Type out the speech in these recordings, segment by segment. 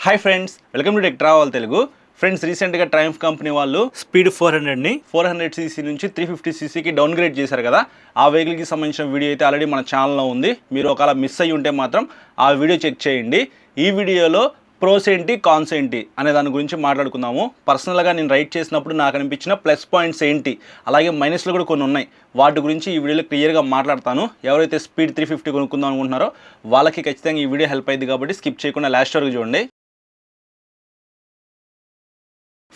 Hi friends, welcome to tech travel Telugu. Friends, రీసెంట్గా Triumph company వాళ్ళు speed 400ని 400 CC నుంచి 350 సీసీకి downgrade చేశారు కదా. ఆ వెహికల్కి సంబంధించిన వీడియో అయితే ఆల్రెడీ మన ఛానల్లో ఉంది. మీరు ఒకవేళ మిస్ అయ్యి ఉంటే మాత్రం ఆ వీడియో చెక్ చేయండి. ఈ వీడియోలో ప్రోస్ ఏంటి, కాన్స్ ఏంటి అనే దాని గురించి మాట్లాడుకుందాము. పర్సనల్గా నేను రైడ్ చేసినప్పుడు నాకు అనిపించిన ప్లస్ పాయింట్స్ ఏంటి, అలాగే మైనస్లు కూడా కొన్ని ఉన్నాయి. వాటి గురించి ఈ వీడియోలో క్లియర్గా మాట్లాడతాను. ఎవరైతే స్పీడ్ 350 కొనుక్కుందాం అనుకుంటున్నారో వాళ్ళకి ఖచ్చితంగా ఈ వీడియో హెల్ప్ అయింది కాబట్టి స్కిప్ చేయకుండా లాస్ట్ వరకు చూడండి.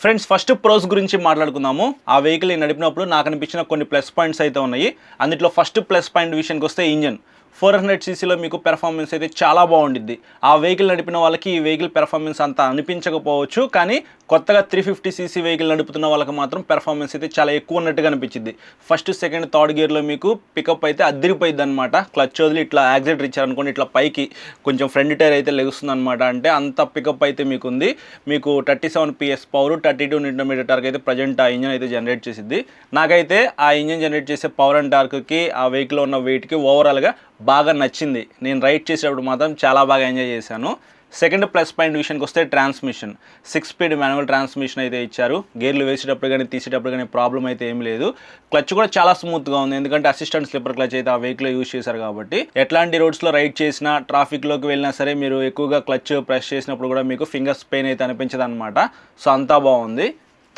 ఫ్రెండ్స్, ఫస్ట్ ప్రోస్ గురించి మాట్లాడుకుందాము. ఆ వెహికల్ నేను నడిపినప్పుడు నాకు అనిపించిన కొన్ని ప్లస్ పాయింట్స్ అయితే ఉన్నాయి. అందులో ఫస్ట్ ప్లస్ పాయింట్ విషయానికి వస్తే ఇంజన్ 400 సీసీలో మీకు పెర్ఫార్మెన్స్ అయితే చాలా బాగుండిద్ది. ఆ వెహికల్ నడిపిన వాళ్ళకి ఈ వెహికల్ పెర్ఫార్మెన్స్ అంత అనిపించకపోవచ్చు, కానీ కొత్తగా 350 సీసీ వెహికల్ నడుపుతున్న వాళ్ళకి మాత్రం పెర్ఫార్మెన్స్ అయితే చాలా ఎక్కువ ఉన్నట్టుగా అనిపించింది. ఫస్ట్, సెకండ్, థర్డ్ గేర్లో మీకు పికప్ అయితే అదిరిపోయింది అనమాట. క్లచ్ వదిలి ఇట్లా యాక్సిడెంట్ ఇచ్చారనుకోండి, ఇట్లా పైకి కొంచెం ఫ్రంట్ టైర్ అయితే లెగుస్తుంది అనమాట. అంటే అంత పికప్ అయితే మీకు ఉంది. మీకు 37 PS పవర్, 32 Nm టార్క్ అయితే ప్రజెంట్ ఆ ఇంజన్ అయితే జనరేట్ చేసిద్ది. నాకైతే ఆ ఇంజన్ జనరేట్ చేసే పవర్ అండ్ టార్క్కి ఆ వెహికల్లో ఉన్న వెయిట్కి ఓవరాల్గా బాగా నచ్చింది. నేను రైడ్ చేసేటప్పుడు మాత్రం చాలా బాగా ఎంజాయ్ చేశాను. సెకండ్ ప్లస్ పాయింట్ విషయానికి వస్తే ట్రాన్స్మిషన్ 6 స్పీడ్ మాన్యువల్ ట్రాన్స్మిషన్ అయితే ఇచ్చారు. గేర్లు వేసేటప్పుడు కానీ తీసేటప్పుడు కానీ ప్రాబ్లం అయితే ఏం లేదు. క్లచ్ కూడా చాలా స్మూత్గా ఉంది, ఎందుకంటే అసిస్టెంట్ స్లిప్పర్ క్లచ్ అయితే ఆ వెహికల్లో యూజ్ చేశారు కాబట్టి ఎట్లాంటి రోడ్స్లో రైడ్ చేసినా, ట్రాఫిక్లోకి వెళ్ళినా సరే మీరు ఎక్కువగా క్లచ్ ప్రెస్ చేసినప్పుడు కూడా మీకు ఫింగర్స్ పెయిన్ అయితే అనిపించదు అనమాట. సో అంతా బాగుంది.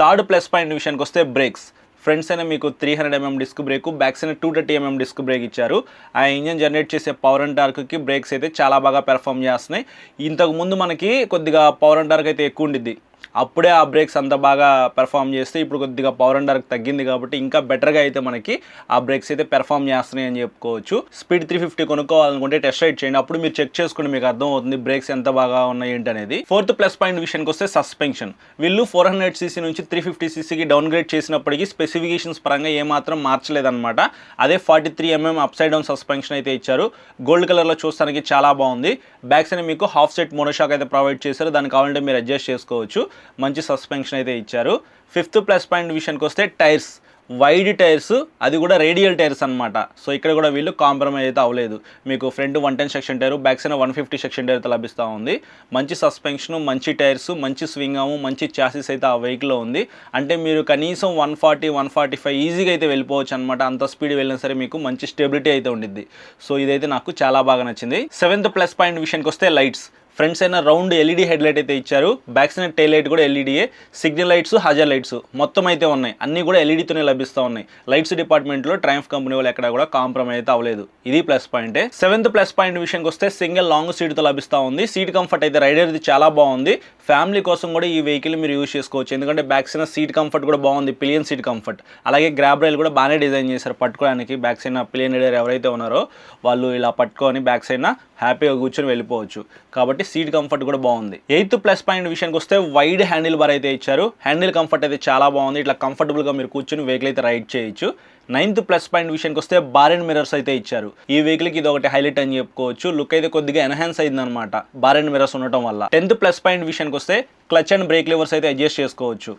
థర్డ్ ప్లస్ పాయింట్ విషయానికి వస్తే బ్రేక్స్. ఫ్రంట్ సైడ్ మీకు 300 mm disc brake, back side 230 mm disc brake ఇచ్చారు. ఆ ఇంజన్ జనరేట్ చేసే పవర్ అండ్ టార్క్కి బ్రేక్స్ అయితే చాలా బాగా పెర్ఫామ్ చేస్తున్నాయి. ఇంతకుముందు మనకి కొద్దిగా పవర్ అండ్ టార్క్ అయితే ఎక్కువ ఉండిద్ది, అప్పుడే ఆ బ్రేక్స్ అంత బాగా పెర్ఫామ్ చేస్తే ఇప్పుడు కొద్దిగా పవర్ అండ్ టార్క్ తగ్గింది కాబట్టి ఇంకా బెటర్గా అయితే మనకి ఆ బ్రేక్స్ అయితే పెర్ఫామ్ చేస్తున్నాయి అని చెప్పుకోవచ్చు. స్పీడ్ 350 కొనుక్కోవాలనుకుంటే టెస్ట్ రైడ్ చేయండి, అప్పుడు మీరు చెక్ చేసుకుని మీకు అర్థం అవుతుంది బ్రేక్స్ ఎంత బాగా ఉన్నాయి ఏంటి అనేది. ఫోర్త్ ప్లస్ పాయింట్ విషయానికి వస్తే సస్పెన్షన్. వీళ్ళు 400 సీసీ నుంచి 350 సీసీకి డౌన్గ్రేడ్ చేసినప్పటికీ స్పెసిఫికేషన్స్ పరంగా ఏమాత్రం మార్చలేదన్నమాట. అదే 43 mm అప్సైడ్ డౌన్ సస్పెన్షన్ అయితే ఇచ్చారు. గోల్డ్ కలర్లో చూస్తానికి చాలా బాగుంది. బ్యాక్ సైడ్ మీకు హాఫ్ సెట్ మోనోషాక్ అయితే ప్రొవైడ్ చేశారు, దానికి కావాలంటే మీరు అడ్జస్ట్ చేసుకోవచ్చు. మంచి సస్పెన్షన్ అయితే ఇచ్చారు. ఫిఫ్త్ ప్లస్ పాయింట్ విషయానికి వస్తే టైర్స్, వైడ్ టైర్స్, అది కూడా రేడియల్ టైర్స్ అనమాట. సో ఇక్కడ కూడా వీళ్ళు కాంప్రమైజ్ అయితే అవ్వలేదు. మీకు front 110 section tyre, back side 150 section tyre అయితే లభిస్తూ ఉంది. మంచి సస్పెన్షన్, మంచి టైర్స్, మంచి స్వింగ్ ఆము, మంచి చాసిస్ అయితే ఆ వెహికల్లో ఉంది. అంటే మీరు కనీసం 140, 145 ఈజీగా అయితే వెళ్ళిపోవచ్చు అనమాట. అంత స్పీడ్ వెళ్ళినా సరే మీకు మంచి స్టెబిలిటీ అయితే ఉండిద్ది. సో ఇదైతే నాకు చాలా బాగా నచ్చింది. సెవెంత్ ప్లస్ పాయింట్ విషయానికి వస్తే lights. Front side round LED head light అయితే ఇచ్చారు. బ్యాక్ సైడ్ టైల్ లైట్ కూడా ఎల్ఈడియే. సిగ్నల్ లైట్స్, హజార్ లైట్స్ మొత్తం అయితే ఉన్నాయి. అన్నీ కూడా ఎల్ఈడితోనే లభిస్తూ ఉన్నాయి. లైట్స్ డిపార్ట్మెంట్లో ట్రయంఫ్ కంపెనీ వాళ్ళు ఎక్కడ కూడా కాంప్రమైజ్ అయితే అవ్వలేదు. ఇది ప్లస్ పాయింటే. సెవెంత్ ప్లస్ పాయింట్ విషయానికి వస్తే సింగిల్ లాంగ్ సీట్తో లభిస్తూ ఉంది. సీట్ కంఫర్ట్ అయితే రైడర్ది చాలా బాగుంది. ఫ్యామిలీ కోసం కూడా ఈ వెహికల్ మీరు యూజ్ చేసుకోవచ్చు, ఎందుకంటే బ్యాక్ సైడ్ సీట్ కంఫర్ట్ కూడా బాగుంది, పిలియన్ సీట్ కంఫర్ట్. అలాగే గ్రాబ్ రైల్ కూడా బాగానే డిజైన్ చేశారు పట్టుకోవడానికి. బ్యాక్ సైడ్ పిలియన్ రైడర్ ఎవరైతే ఉన్నారో వాళ్ళు ఇలా పట్టుకొని బ్యాక్ సైడ్ హ్యాపీగా కూర్చొని వెళ్ళిపోవచ్చు. కాబట్టి సీట్ కంఫర్ట్ కూడా బాగుంది. ఎయిత్ ప్లస్ పాయింట్ విషయానికి వస్తే వైడ్ హ్యాండిల్ బార్ అయితే ఇచ్చారు. హ్యాండిల్ కంఫర్ట్ అయితే చాలా బాగుంది. ఇట్లా కంఫర్టబుల్గా మీరు కూర్చొని వెహికల్ అయితే రైడ్ చేయొచ్చు. నైన్త్ ప్లస్ పాయింట్ విషయానికి వస్తే బార్ అండ్ మిర్రర్స్ అయితే ఇచ్చారు. ఈ వెహికల్కి ఇది ఒకటి హైలైట్ అని చెప్పుకోవచ్చు. లుక్ అయితే కొద్దిగా ఎన్హాన్స్ అయింది అనమాట బార్ అండ్ మిర్రర్స్ ఉండటం వల్ల. 10th ప్లస్ పాయింట్ విషయానికి వస్తే క్లచ్ అండ్ బ్రేక్ లివర్స్ అయితే అడ్జస్ట్ చేసుకోవచ్చు.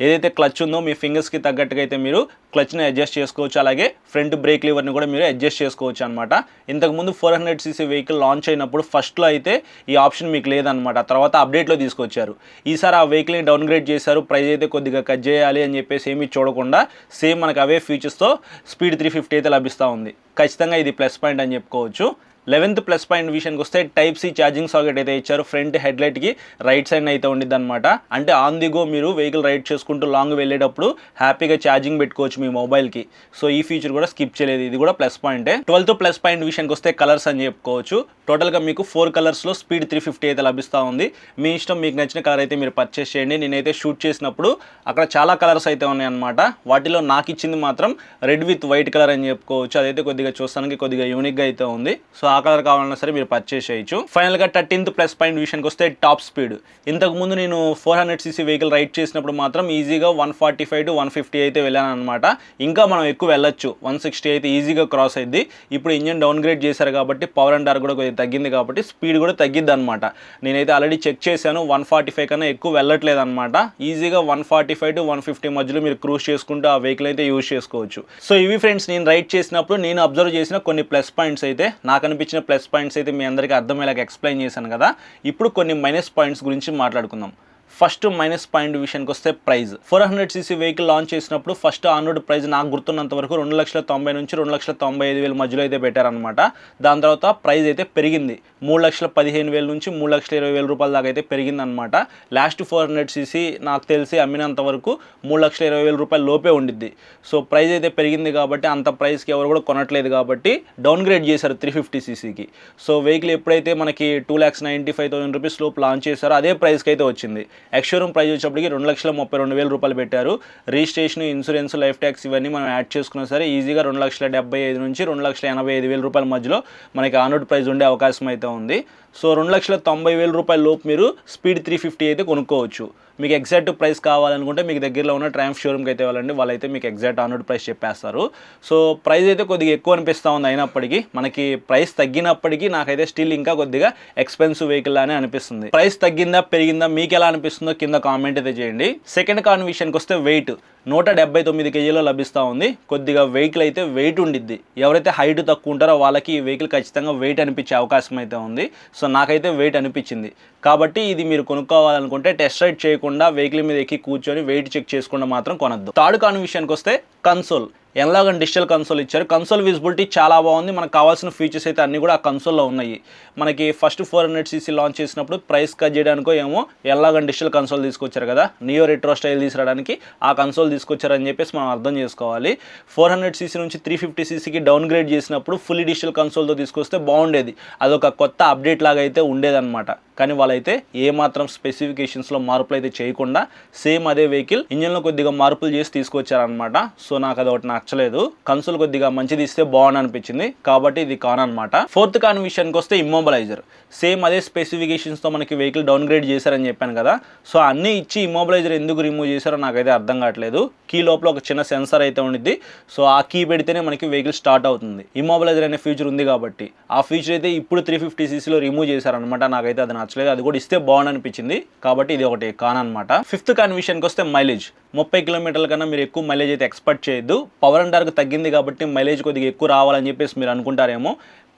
ఏదైతే క్లచ్ ఉందో మీ ఫింగర్స్కి తగ్గట్టుగా అయితే మీరు క్లచ్ని అడ్జస్ట్ చేసుకోవచ్చు. అలాగే ఫ్రంట్ బ్రేక్ లివర్ని కూడా మీరు అడ్జస్ట్ చేసుకోవచ్చు అనమాట. ఇంతకుముందు 400 సీసీ వెహికల్ లాంచ్ అయినప్పుడు ఫస్ట్లో అయితే ఈ ఆప్షన్ మీకు లేదనమాట, తర్వాత అప్డేట్లో తీసుకొచ్చారు. ఈసారి ఆ వెహికల్ని డౌన్గ్రేడ్ చేశారు. ప్రైస్ అయితే కొద్దిగా కట్ చేయాలి అని చెప్పేసి ఏమీ చూడకుండా సేమ్ మనకు అవే ఫీచర్స్తో స్పీడ్ 350 అయితే లభిస్తూ ఉంది. ఖచ్చితంగా ఇది ప్లస్ పాయింట్ అని చెప్పుకోవచ్చు. 11th ప్లస్ పాయింట్ విషయానికి వస్తే టైప్ సి ఛార్జింగ్ సాకెట్ అయితే ఇచ్చారు. ఫ్రంట్ హెడ్ లైట్కి రైట్ సైడ్ అయితే ఉండిద్ది అనమాట. అంటే ఆన్ ది గో మీరు వెహికల్ రైడ్ చేసుకుంటూ లాంగ్ వెళ్ళేటప్పుడు హ్యాపీగా ఛార్జింగ్ పెట్టుకోవచ్చు మీ మొబైల్కి. సో ఈ ఫీచర్ కూడా స్కిప్ చేయలేదు, ఇది కూడా ప్లస్ పాయింటే. 12th ప్లస్ పాయింట్ విషయానికి వస్తే కలర్స్ అని చెప్పుకోవచ్చు. టోటల్గా మీకు 4 కలర్స్లో స్పీడ్ 350 అయితే లభిస్తూ ఉంది. మీ ఇష్టం, మీకు నచ్చిన కలర్ అయితే మీరు పర్చేస్ చేయండి. నేనైతే షూట్ చేసినప్పుడు అక్కడ చాలా కలర్స్ అయితే ఉన్నాయి అనమాట. వాటిలో నాకు ఇచ్చింది మాత్రం రెడ్ విత్ వైట్ కలర్ అని చెప్పుకోవచ్చు. అదైతే కొద్దిగా చూస్తానికి కొద్దిగా యూనిక్గా అయితే ఉంది. సో ఆ కలర్ కావాలన్నా సరే మీరు పర్చేస్ చేయొచ్చు. ఫైనల్గా 13th ప్లస్ పాయింట్ విషయానికి వస్తే టాప్ స్పీడ్. ఇంతకుముందు నేను 400 సీసీ వెహికల్ రైడ్ చేసినప్పుడు మాత్రం ఈజీగా 145 to 150 అయితే వెళ్ళాను అనమాట. ఇంకా మనం ఎక్కువ వెళ్ళొచ్చు, 160 అయితే ఈజీగా క్రాస్ అయింది. ఇప్పుడు ఇంజన్ డౌన్గ్రేడ్ చేశారు కాబట్టి పవర్ అండ్ టార్క్ కూడా కొద్దిగా తగ్గింది కాబట్టి స్పీడ్ కూడా తగ్గిద్ది అనమాట. నేనైతే ఆల్రెడీ చెక్ చేశాను, 145 కన్నా ఎక్కువ వెళ్ళట్లేదు అనమాట. ఈజీగా 145 to 150 మధ్యలో మీరు క్రూజ్ చేసుకుంటూ ఆ వెహికల్ అయితే యూజ్ చేసుకోవచ్చు. సో ఇవి ఫ్రెండ్స్ నేను రైడ్ చేసినప్పుడు నేను అబ్జర్వ్ చేసిన కొన్ని ప్లస్ పాయింట్స్ అయితే. నాకు కనిపించిన ప్లస్ పాయింట్స్ అయితే మీ అందరికీ అర్థమయ్యేలాగా ఎక్స్ప్లెయిన్ చేశాను కదా. ఇప్పుడు కొన్ని మైనస్ పాయింట్స్ గురించి మాట్లాడుకుందాం. ఫస్ట్ మైనస్ పాయింట్ విషయానికి వస్తే ప్రైస్. 400cc వెహికల్ లాంచ్ చేసినప్పుడు ఫస్ట్ ఆన్ రోడ్ ప్రైస్ నాకు గుర్తున్నంత వరకు 2,90,000 నుంచి 2,95,000 మధ్యలో అయితే పెట్టారనమాట. దాని తర్వాత ప్రైస్ అయితే పెరిగింది, 3,15,000 నుంచి 3,20,000 రూపాయల దాకా అయితే పెరిగిందనమాట. లాస్ట్ 400cc నాకు తెలిసి అమ్మినంత వరకు 3,20,000 రూపాయల లోపే ఉండిద్ది. సో ప్రైస్ అయితే పెరిగింది కాబట్టి అంత ప్రైస్కి ఎవరు కూడా కొనట్లేదు కాబట్టి డౌన్ గ్రేడ్ చేశారు 350cc. సో వెహికల్ ఎప్పుడైతే మనకి 2,95,000 రూపీస్ లోపు లాంచ్ చేశారో అదే ప్రైస్కి అయితే వచ్చింది. ఎక్స్షోరూమ్ ప్రైస్ వచ్చేప్పటికి 2,32,000 రూపాయలు పెట్టారు. రిజిస్ట్రేషన్, ఇన్సూరెన్స్, లైఫ్ ట్యాక్స్ ఇవన్నీ మనం యాడ్ చేసుకున్నా సరే ఈజీగా 2,75,000 నుంచి 2,85,000 రూపాయల మధ్యలో మనకి ఆన్ రోడ్ ప్రైస్ ఉండే అవకాశం అయితే ఉంది. సో 2,90,000 రూపాయల లోపు మీరు స్పీడ్ 350 అయితే కొనుక్కోవచ్చు. మీకు ఎగ్జాక్ట్ ప్రైస్ కావాలనుకుంటే మీకు దగ్గరలో ఉన్న ట్రయంఫ్ షోరూమ్కి అయితే వెళ్ళండి, వాళ్ళైతే మీకు ఎగ్జాక్ట్ ఆన్ రోడ్ ప్రైస్ చెప్పేస్తారు. సో ప్రైస్ అయితే కొద్దిగా ఎక్కువ అనిపిస్తూ ఉంది, అయినప్పటికీ మనకి ప్రైస్ తగ్గినప్పటికీ నాకైతే స్టిల్ ఇంకా కొద్దిగా ఎక్స్పెన్సివ్ వెహికల్ అని అనిపిస్తుంది. ప్రైస్ తగ్గిందా పెరిగిందా మీకు ఎలా అనిపిస్తుందో కింద కామెంట్ అయితే చేయండి. సెకండ్ కాన్ విషయానికి వస్తే వెయిట్ 179 కేజీలో లభిస్తూ ఉంది. కొద్దిగా వెహికల్ అయితే వెయిట్ ఉండిద్ది. ఎవరైతే హైట్ తక్కువ ఉంటారో వాళ్ళకి ఈ వెహికల్ ఖచ్చితంగా వెయిట్ అనిపించే అవకాశం అయితే ఉంది. సో నాకైతే వెయిట్ అనిపించింది కాబట్టి ఇది మీరు కొనుక్కోవాలనుకుంటే టెస్ట్ రైడ్ చేయకుండా వెహికల్ మీద ఎక్కి కూర్చొని వెయిట్ చెక్ చేసుకుండా మాత్రం కొనద్దు. థర్డ్ కాన్ విషయానికి వస్తే కన్సోల్. ఎలాగ డిజిటల్ కన్సోల్ ఇచ్చారు. కన్సోల్ విజిబిలిటీ చాలా బాగుంది. మనకు కావాల్సిన ఫీచర్స్ అయితే అన్నీ కూడా ఆ కన్సోల్లో ఉన్నాయి. మనకి ఫస్ట్ 400cc లాంచ్ చేసినప్పుడు ప్రైస్ కట్ చేయడానికో ఏమో ఎలాగ డిజిటల్ కన్సోల్ తీసుకొచ్చారు కదా, నియో రెట్రో స్టైల్ తీసుకురావడానికి ఆ కన్సోల్ తీసుకొచ్చారని చెప్పేసి మనం అర్థం చేసుకోవాలి. 400cc నుంచి 350ccకి డౌన్ గ్రేడ్ చేసినప్పుడు ఫుల్లీ డిజిటల్ కన్సోల్తో తీసుకొస్తే బాగుండేది, అదొక కొత్త అప్డేట్ లాగా అయితే ఉండేదన్నమాట. కానీ వాళ్ళైతే ఏమాత్రం స్పెసిఫికేషన్స్లో మార్పులు అయితే చేయకుండా సేమ్ అదే వెహికల్ ఇంజన్లో కొద్దిగా మార్పులు చేసి తీసుకొచ్చారనమాట. సో నాకు అది ఒకటి నచ్చలేదు. కన్సోల్ కొద్దిగా మంచిది ఇస్తే బాగుంది అనిపించింది కాబట్టి ఇది కాన్ అనమాట. ఫోర్త్ కాన్ విషయానికి వస్తే ఇమ్మొబిలైజర్. సేమ్ అదే స్పెసిఫికేషన్స్తో మనకి వెహికల్ డౌన్ గ్రేడ్ చేశారని చెప్పాను కదా. సో అన్నీ ఇచ్చి ఇమ్మొబిలైజర్ ఎందుకు రిమూవ్ చేశారో నాకైతే అర్థం కావట్లేదు. కీ లోపల ఒక చిన్న సెన్సర్ అయితే ఉండిద్ది. సో ఆ కీ పెడితేనే మనకి వెహికల్ స్టార్ట్ అవుతుంది. ఇమ్మొబిలైజర్ అనే ఫీచర్ ఉంది కాబట్టి ఆ ఫీచర్ అయితే ఇప్పుడు 350cc రిమూవ్ చేశారనమాట. నాకైతే అది నచ్చలేదు, అది కూడా ఇస్తే బాగుంది అనిపించింది కాబట్టి ఇది ఒకటి కాన్ అనమాట. ఫిఫ్త్ కాన్ విషయానికి వస్తే మైలేజ్. 30 కిలోమీటర్ల కన్నా మీరు ఎక్కువ మైలేజ్ అయితే ఎక్స్పెక్ట్ చేయొద్దు. పవర్ అండ్ టార్క్ తగ్గింది కాబట్టి మైలేజ్ కొద్దిగా ఎక్కువ రావాలని చెప్పేసి మీరు అనుకుంటారేమో.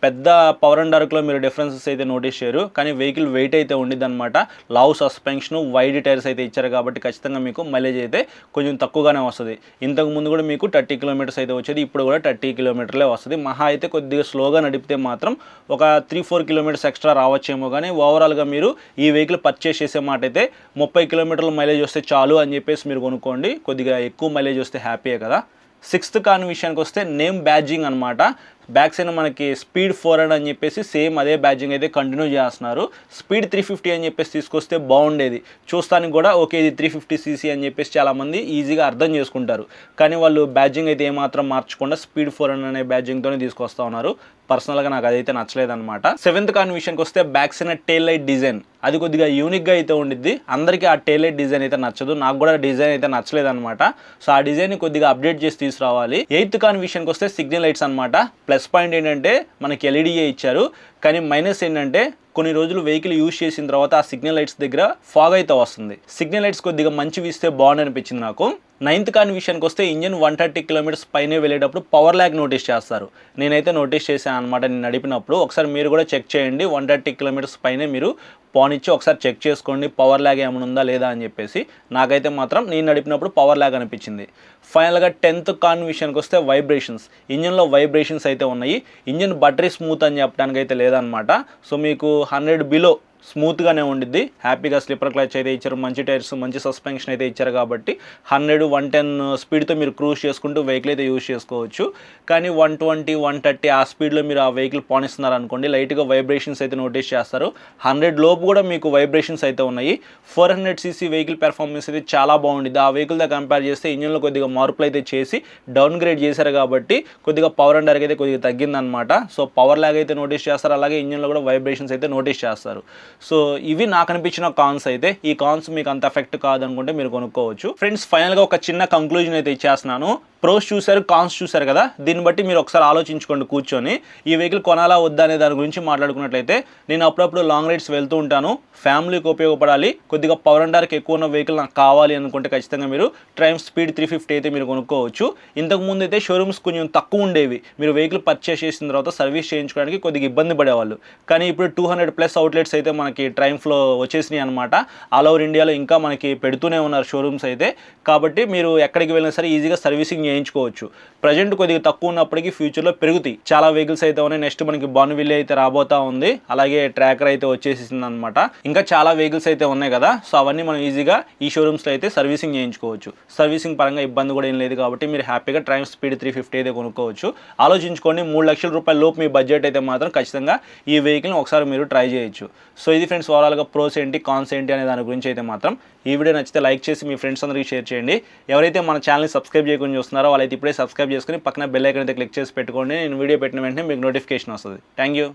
పెద్ద పవర్ అండ్ టార్క్లో మీరు డిఫరెన్సెస్ అయితే నోటీస్ చేయరు, కానీ వెహికల్ వెయిట్ అయితే ఉండిద్ది అనమాట. లావ్ సస్పెన్షన్, వైడ్ టైర్స్ అయితే ఇచ్చారు కాబట్టి ఖచ్చితంగా మీకు మైలేజ్ అయితే కొంచెం తక్కువగానే వస్తుంది. ఇంతకు ముందు కూడా మీకు 30 కిలోమీటర్స్ అయితే వచ్చేది, ఇప్పుడు కూడా 30 కిలోమీటర్లే వస్తుంది. మహా అయితే కొద్దిగా స్లోగా నడిపితే మాత్రం ఒక 3-4 కిలోమీటర్స్ ఎక్స్ట్రా రావచ్చేమో, కానీ ఓవరాల్గా మీరు ఈ వెహికల్ పర్చేస్ చేసే మాట అయితే 30 కిలోమీటర్ల మైలేజ్ వస్తే చాలు అని చెప్పేసి మీరు కొనుక్కోండి. కొద్దిగా ఎక్కువ మైలేజ్ వస్తే హ్యాపీయే కదా. సిక్స్త్ కాన్ విషయానికి వస్తే నేమ్ బ్యాడ్జింగ్ అనమాట. బ్యాక్ సైడ్ మనకి స్పీడ్ 400 అని చెప్పేసి సేమ్ అదే బ్యాడ్జింగ్ అయితే కంటిన్యూ చేస్తున్నారు. స్పీడ్ 350 అని చెప్పేసి తీసుకొస్తే బాగుండేది. చూస్తానికి కూడా ఓకే ఇది 350cc అని చెప్పేసి చాలామంది ఈజీగా అర్థం చేసుకుంటారు, కానీ వాళ్ళు బ్యాడ్జింగ్ అయితే ఏమాత్రం మార్చకుండా స్పీడ్ 400 అనే బ్యాడ్జింగ్తోనే తీసుకొస్తా ఉన్నారు. పర్సనల్గా నాకు అదైతే నచ్చలేదన్నమాట. సెవెంత్ కాన్ విషయానికి వస్తే back side tail light design అది కొద్దిగా యూనిక్గా అయితే ఉండిద్ది. అందరికీ ఆ టెయిల్ లైట్ డిజైన్ అయితే నచ్చదు, నాకు కూడా డిజైన్ అయితే నచ్చలేదన్నమాట. సో ఆ డిజైన్ కొద్దిగా అప్డేట్ చేసి తీసుకురావాలి. ఎయిత్ కాన్ విషయానికి వస్తే సిగ్నల్ లైట్స్ అనమాట. ప్లస్ పాయింట్ ఏంటంటే మనకి ఎల్ఈడిఏ ఇచ్చారు, కానీ మైనస్ ఏంటంటే కొన్ని రోజులు వెహికల్ యూజ్ చేసిన తర్వాత ఆ సిగ్నల్ లైట్స్ దగ్గర ఫాగ్ అయితే వస్తుంది. సిగ్నల్ లైట్స్ కొద్దిగా మంచివి ఇస్తే బాగుంది అనిపించింది నాకు. నైన్త్ కాన్ విషయానికి వస్తే ఇంజన్ 130 కిలోమీటర్స్ పైనే వెళ్ళేటప్పుడు పవర్ ల్యాగ్ నోటీస్ చేస్తారు. నేనైతే నోటీస్ చేశాను అనమాట నేను నడిపినప్పుడు. ఒకసారి మీరు కూడా చెక్ చేయండి, 130 కిలోమీటర్స్ పైనే మీరు పానిచ్చి ఒకసారి చెక్ చేసుకోండి పవర్ ల్యాగ్ ఏమైనా ఉందా లేదా అని చెప్పేసి. నాకైతే మాత్రం నేను నడిపినప్పుడు పవర్ ల్యాగ్ అనిపించింది. ఫైనల్గా 10th కాన్ విషయానికి వస్తే వైబ్రేషన్స్. ఇంజన్లో వైబ్రేషన్స్ అయితే ఉన్నాయి. ఇంజన్ బటరీ స్మూత్ అని చెప్పడానికి అయితే లేదనమాట. సో మీకు 100 బిలో స్మూత్గానే ఉండిద్ది. హ్యాపీగా స్లిప్పర్ క్లచ్ అయితే ఇచ్చారు, మంచి టైర్స్, మంచి సస్పెన్షన్ అయితే ఇచ్చారు కాబట్టి 100-110 స్పీడ్తో మీరు క్రూజ్ చేసుకుంటూ వెహికల్ అయితే యూజ్ చేసుకోవచ్చు. కానీ 120-130 ఆ స్పీడ్లో మీరు ఆ వెహికల్ పానిస్తున్నారు అనుకోండి, లైట్గా వైబ్రేషన్స్ అయితే నోటీస్ చేస్తారు. 100 లోపు కూడా మీకు వైబ్రేషన్స్ అయితే ఉన్నాయి. 400cc వెహికల్ పెర్ఫార్మెన్స్ అయితే చాలా బాగుండిద్ది. ఆ వెహికల్తో కంపేర్ చేస్తే ఇంజన్లో కొద్దిగా మార్పులు అయితే చేసి డౌన్ గ్రేడ్ చేశారు కాబట్టి కొద్దిగా పవర్ అండ్ టార్క్ అయితే కొద్దిగా తగ్గిందనమాట. సో పవర్ ల్యాగ్ అయితే నోటీస్ చేస్తారు, అలాగే ఇంజన్లో కూడా వైబ్రేషన్స్ అయితే నోటీస్ చేస్తారు. సో ఇవి నాకు అనిపించిన కాన్స్ అయితే. ఈ కాన్స్ మీకు అంత ఎఫెక్ట్ కాదనుకుంటే మీరు కొనుక్కోవచ్చు. ఫ్రెండ్స్ ఫైనల్గా ఒక చిన్న కంక్లూజన్ అయితే ఇచ్చేస్తున్నాను. ప్రోస్ చూశారు, కాన్స్ చూశారు కదా, దీన్ని బట్టి మీరు ఒకసారి ఆలోచించుకోండి కూర్చొని. ఈ వెహికల్ కొనాలా వద్దా అనే దాని గురించి మాట్లాడుకున్నట్లయితే, నేను అప్పుడప్పుడు లాంగ్ రైడ్స్ వెళ్తూ ఉంటాను, ఫ్యామిలీకి ఉపయోగపడాలి, కొద్దిగా పవర్ అండ్ టార్క్ ఎక్కువ ఉన్న వెహికల్ నాకు కావాలి అనుకుంటే ఖచ్చితంగా మీరు ట్రయంఫ్ స్పీడ్ 350 అయితే మీరు కొనుక్కోవచ్చు. ఇంతకుముందు అయితే షోరూమ్స్ కొంచెం తక్కువ ఉండేవి, మీరు వెహికల్ పర్చేస్ చేసిన తర్వాత సర్వీస్ చేయించుకోవడానికి కొద్దిగా ఇబ్బంది పడేవాళ్ళు. కానీ ఇప్పుడు 200+ అవుట్లెట్స్ అయితే మనకి ట్రయంఫ్లో వచ్చేసినాయి అనమాట. ఆల్ ఓవర్ ఇండియాలో ఇంకా మనకి పెడుతూనే ఉన్నారు షోరూమ్స్ అయితే. కాబట్టి మీరు ఎక్కడికి వెళ్ళినా సరే ఈజీగా సర్వీసింగ్ చేయించుకోవచ్చు. ప్రజెంట్ కొద్దిగా తక్కువ ఉన్నప్పటికీ ఫ్యూచర్లో పెరుగుతాయి. చాలా వెహికల్స్ అయితే ఉన్నాయి. నెక్స్ట్ మనకి బాన్విల్లే అయితే రాబోతా ఉంది, అలాగే ట్రాకర్ అయితే వచ్చేసింది అనమాట. ఇంకా చాలా వెహికల్స్ అయితే ఉన్నాయి కదా, సో అవన్నీ మనం ఈజీగా ఈ షోరూమ్స్లో అయితే సర్వీసింగ్ చేయించుకోవచ్చు. సర్వీసింగ్ పరంగా ఇబ్బంది కూడా ఏం లేదు కాబట్టి మీరు హ్యాపీగా ట్రయంఫ్ స్పీడ్ 350 అయితే కొనుక్కోవచ్చు. ఆలోచించుకోండి, 3 లక్షల రూపాయల లోపు మీ బడ్జెట్ అయితే మాత్రం ఖచ్చితంగా ఈ వెహికల్ని ఒకసారి మీరు ట్రై చేయొచ్చు. సో ఇది ఫ్రెండ్స్ ఓవరాల్గా ప్రోస్ ఏంటి, కాన్స్ ఏంటి అనే దాని గురించి అయితే మాత్రం. ఈ వీడియో నచ్చితే లైక్ చేసి మీ ఫ్రెండ్స్ అందరికీ షేర్ చేయండి. ఎవరైతే మన ఛానల్ని సబ్స్క్రైబ్ చేయకుండా చూస్తున్నారో వాళ్ళైతే ఇప్పుడే సబ్స్క్రైబ్ చేసుకుని పక్కన బెల్ ఐకాన్ అయితే క్లిక్ చేసి పెట్టుకోండి. నేను వీడియో పెట్టిన వెంటనే మీకు నోటిఫికేషన్ వస్తుంది. Thank you.